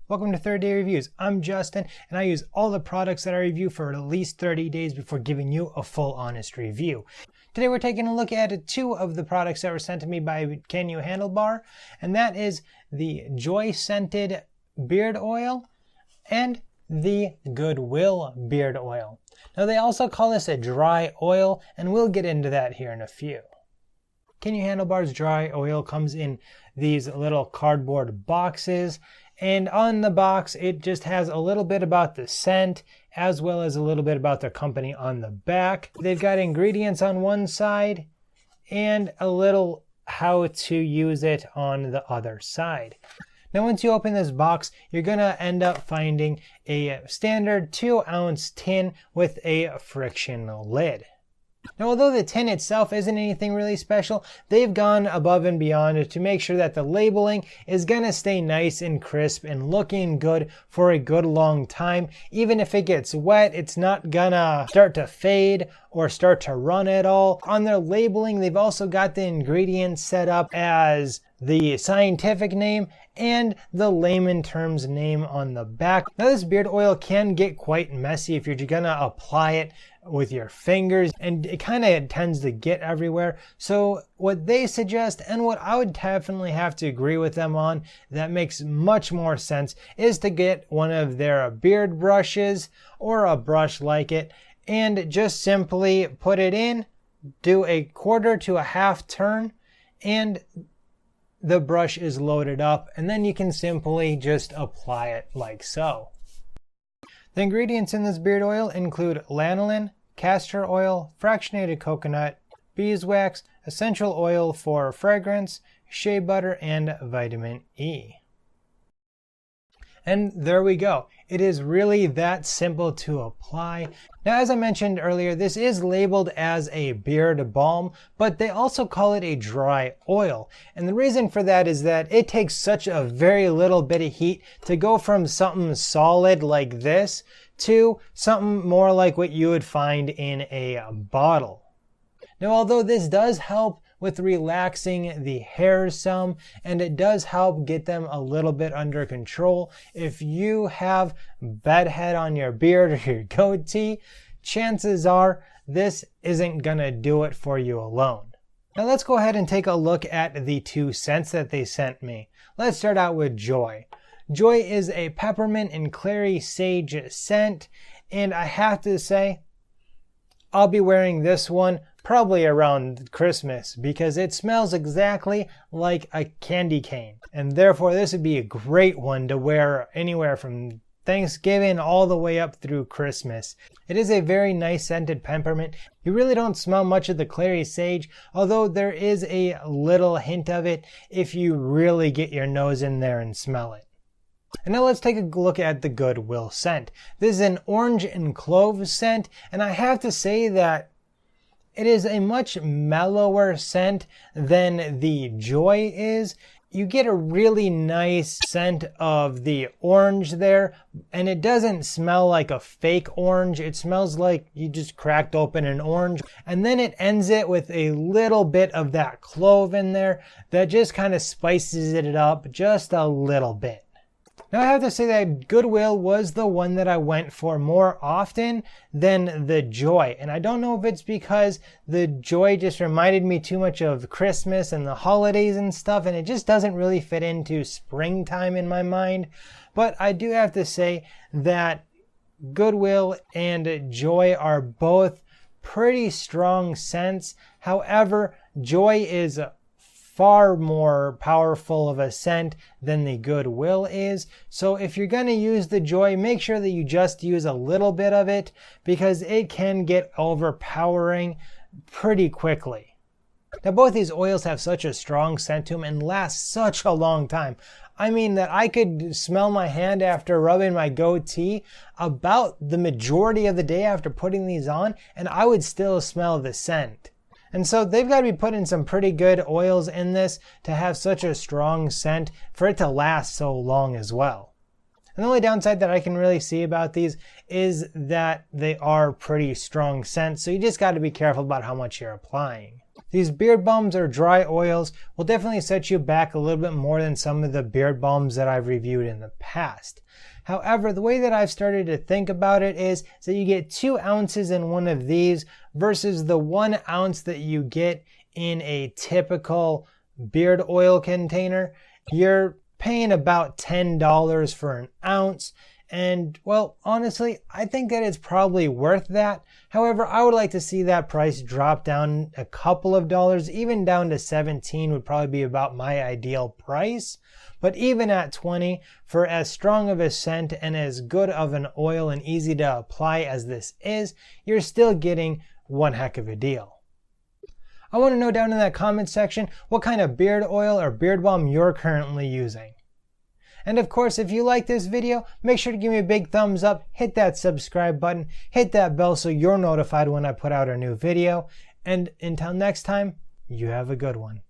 Welcome to 30 Day Reviews. I'm Justin, and I use all the products that I review for at least 30 days before giving you a full honest review. Today we're taking a look at two of the products that were sent to me by Can You Handlebar, and that is the Joy Scented Beard Oil and the Goodwill Beard Oil. Now they also call this a dry oil, and we'll get into that here in a few. Can You Handlebar's dry oil comes in these little cardboard boxes, and on the box it just has a little bit about the scent as well as a little bit about their company on the back. They've got ingredients on one side and a little how to use it on the other side. Now once you open this box, you're gonna end up finding a standard 2-ounce tin with a friction lid. Now although the tin itself isn't anything really special, they've gone above and beyond to make sure that the labeling is gonna stay nice and crisp and looking good for a good long time. Even if it gets wet, it's not gonna start to fade or start to run at all. On their labeling, they've also got the ingredients set up as the scientific name and the layman terms name on the back. Now this beard oil can get quite messy if you're gonna apply it with your fingers, and it kind of tends to get everywhere. So what they suggest, and what I would definitely have to agree with them on, that makes much more sense, is to get one of their beard brushes or a brush like it and just simply put it in, do a quarter to a half turn, and the brush is loaded up, and then you can simply just apply it like so. The ingredients in this beard oil include lanolin, castor oil, fractionated coconut, beeswax, essential oil for fragrance, shea butter, and vitamin E. And there we go. It is really that simple to apply. Now, as I mentioned earlier, this is labeled as a beard balm, but they also call it a dry oil. And the reason for that is that it takes such a very little bit of heat to go from something solid like this to something more like what you would find in a bottle. Now, although this does help with relaxing the hairs some, and it does help get them a little bit under control, if you have bedhead on your beard or your goatee, chances are this isn't gonna do it for you alone. Now let's go ahead and take a look at the two scents that they sent me. Let's start out with Joy. Joy is a peppermint and clary sage scent, and I have to say, I'll be wearing this one probably around Christmas because it smells exactly like a candy cane. And therefore this would be a great one to wear anywhere from Thanksgiving all the way up through Christmas. It is a very nice scented peppermint. You really don't smell much of the clary sage, although there is a little hint of it if you really get your nose in there and smell it. And now let's take a look at the Goodwill Scent. This is an orange and clove scent, and I have to say that it is a much mellower scent than the Joy is. You get a really nice scent of the orange there, and it doesn't smell like a fake orange. It smells like you just cracked open an orange. And then it ends it with a little bit of that clove in there that just kind of spices it up just a little bit. Now I have to say that Goodwill was the one that I went for more often than the Joy. And I don't know if it's because the Joy just reminded me too much of Christmas and the holidays and stuff, and it just doesn't really fit into springtime in my mind. But I do have to say that Goodwill and Joy are both pretty strong scents. However, Joy is far more powerful of a scent than the Goodwill is. So if you're going to use the Joy, make sure that you just use a little bit of it because it can get overpowering pretty quickly. Now both these oils have such a strong scent to them and last such a long time. I mean that I could smell my hand after rubbing my goatee about the majority of the day after putting these on, and I would still smell the scent. And so they've got to be putting some pretty good oils in this to have such a strong scent for it to last so long as well. And the only downside that I can really see about these is that they are pretty strong scents, so you just got to be careful about how much you're applying. These beard balms or dry oils will definitely set you back a little bit more than some of the beard balms that I've reviewed in the past. However, the way that I've started to think about it is that you get 2 ounces in one of these versus the 1 ounce that you get in a typical beard oil container. You're paying about $10 for an ounce. And well, honestly, I think that it's probably worth that. However, I would like to see that price drop down a couple of dollars, even down to 17 would probably be about my ideal price. But even at 20, for as strong of a scent and as good of an oil and easy to apply as this is, you're still getting one heck of a deal. I want to know down in that comment section what kind of beard oil or beard balm you're currently using. And of course, if you like this video, make sure to give me a big thumbs up, hit that subscribe button, hit that bell so you're notified when I put out a new video. And until next time, you have a good one.